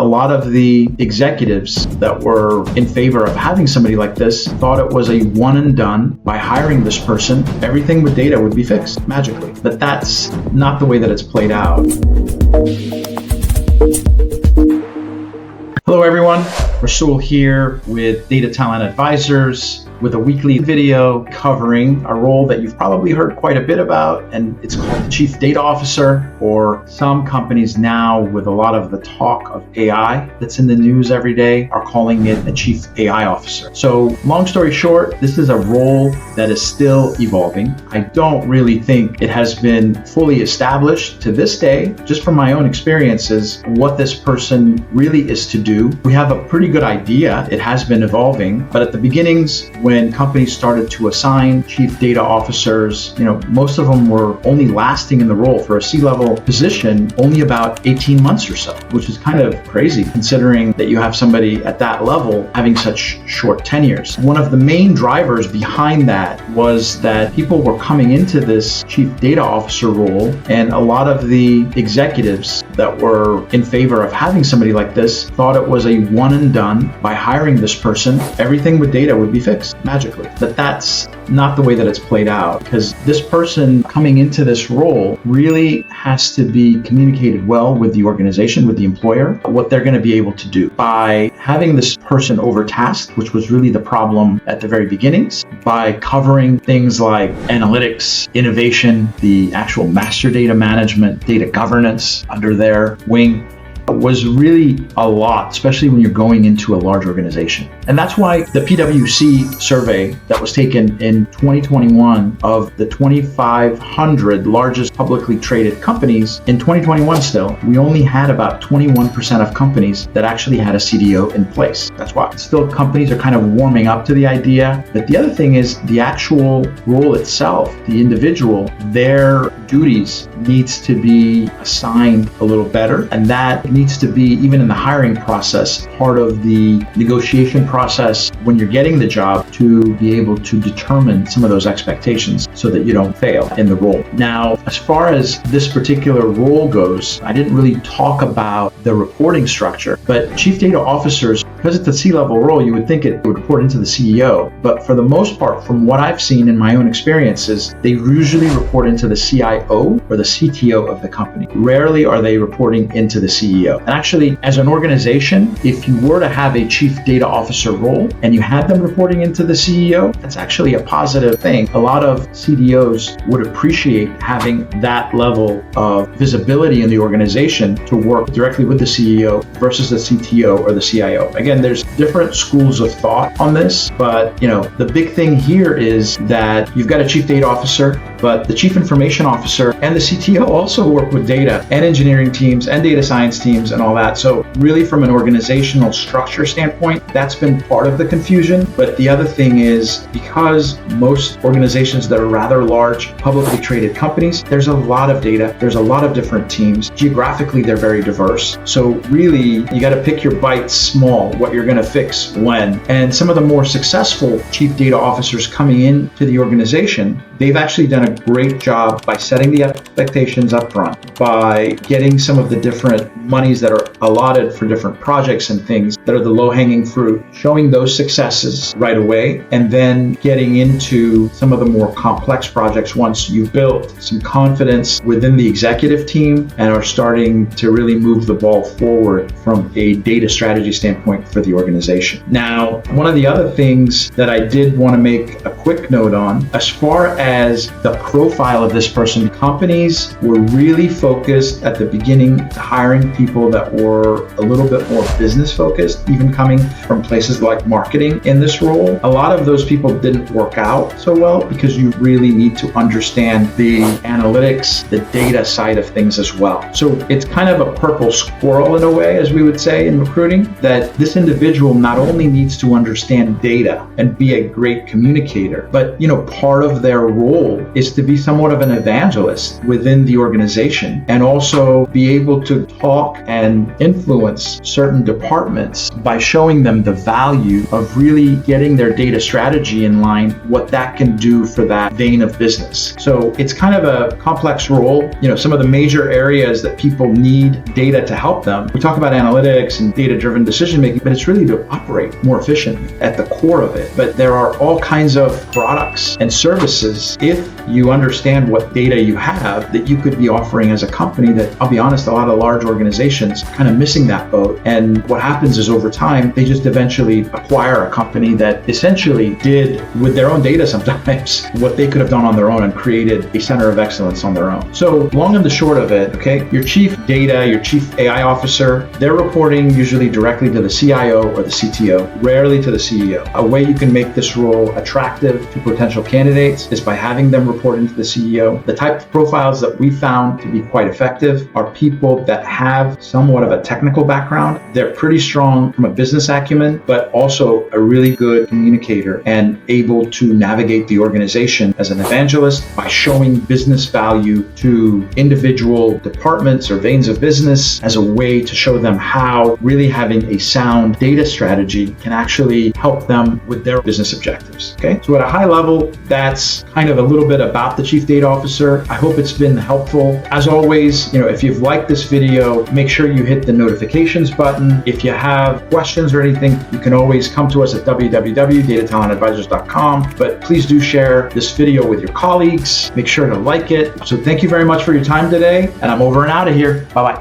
A lot of the executives that were in favor of having somebody like this thought it was a one and done. By hiring this person, everything with data would be fixed magically. But that's not the way that it's played out. Hello everyone, Rasul here with Data Talent Advisors with a weekly video covering a role that you've probably heard quite a bit about, and it's called the Chief Data Officer, or some companies now, with a lot of the talk of AI that's in the news every day, are calling it a Chief AI Officer. So long story short, this is a role that is still evolving. I don't really think it has been fully established to this day, just from my own experiences, what this person really is to do. We have a pretty good idea. It has been evolving, but at the beginnings, when companies started to assign chief data officers, most of them were only lasting in the role for a C-level position only about 18 months or so, which is kind of crazy considering that you have somebody at that level having such short tenures. One of the main drivers behind that was that people were coming into this chief data officer role, and a lot of the executives that were in favor of having somebody like this thought it was a one and done. By hiring this person, everything with data would be fixed magically. But that's not the way that it's played out, because this person coming into this role really has to be communicated well with the organization, with the employer, what they're going to be able to do. By having this person overtasked, which was really the problem at the very beginnings, by covering things like analytics, innovation, the actual master data management, data governance under their wing, was really a lot, especially when you're going into a large organization. And that's why the PwC survey that was taken in 2021 of the 2,500 largest publicly traded companies, in 2021 still, we only had about 21% of companies that actually had a CDO in place. That's why. Still, companies are kind of warming up to the idea. But the other thing is the actual role itself, the individual, their duties needs to be assigned a little better. And that needs to be, even in the hiring process, part of the negotiation process when you're getting the job, to be able to determine some of those expectations so that you don't fail in the role. Now, as far as this particular role goes, I didn't really talk about the reporting structure, but chief data officers, because it's a C-level role, you would think it would report into the CEO. But for the most part, from what I've seen in my own experiences, they usually report into the CIO or the CTO of the company. Rarely are they reporting into the CEO. And actually, as an organization, if you were to have a chief data officer role and you had them reporting into the CEO, that's actually a positive thing. A lot of CDOs would appreciate having that level of visibility in the organization to work directly with the CEO versus the CTO or the CIO. Again, there's different schools of thought on this, but the big thing here is that you've got a chief data officer, but the chief information officer and the CTO also work with data and engineering teams and data science teams and all that. So really, from an organizational structure standpoint, that's been part of the confusion. But the other thing is, because most organizations that are rather large, publicly traded companies, there's a lot of data, there's a lot of different teams. Geographically, they're very diverse. So really, you got to pick your bites small, what you're going to fix when. And some of the more successful chief data officers coming into the organization, they've actually done a great job by setting the expectations up front, by getting some of the different monies that are allotted for different projects and things that are the low-hanging fruit, showing those successes right away, and then getting into some of the more complex projects once you've built some confidence within the executive team and are starting to really move the ball forward from a data strategy standpoint for the organization. Now, one of the other things that I did want to make a quick note on, as far as the profile of this person, companies were really focused at the beginning to hiring people that were a little bit more business focused, even coming from places like marketing in this role. A lot of those people didn't work out so well because you really need to understand the analytics, the data side of things as well. So it's kind of a purple squirrel in a way, as we would say in recruiting, that this individual not only needs to understand data and be a great communicator, but part of their role is to be somewhat of an evangelist within the organization and also be able to talk and influence certain departments by showing them the value of really getting their data strategy in line, what that can do for that vein of business. So it's kind of a complex role. Some of the major areas that people need data to help them. We talk about analytics and data-driven decision making, but it's really to operate more efficiently at the core of it. But there are all kinds of products and services, if you understand what data you have, that you could be offering as a company that, I'll be honest, a lot of large organizations kind of missing that boat. And what happens is over time, they just eventually acquire a company that essentially did with their own data sometimes what they could have done on their own and created a center of excellence on their own. So long and the short of it, okay, your chief data, your chief AI officer, they're reporting usually directly to the CIO or the CTO, rarely to the CEO. A way you can make this role attractive to potential candidates is by having them report into the CEO. The type of profiles that we found to be quite effective are people that have somewhat of a technical background. They're pretty strong from a business acumen, but also a really good communicator and able to navigate the organization as an evangelist by showing business value to individual departments or veins of business as a way to show them how really having a sound data strategy can actually help them with their business objectives. Okay, so at a high level, that's kind of a little bit about the Chief Data Officer. I hope it's been helpful. As always, if you've liked this video, make sure you hit the notifications button. If you have questions or anything, you can always come to us at www.datatalentadvisors.com. But please do share this video with your colleagues. Make sure to like it. So thank you very much for your time today, and I'm over and out of here. Bye-bye.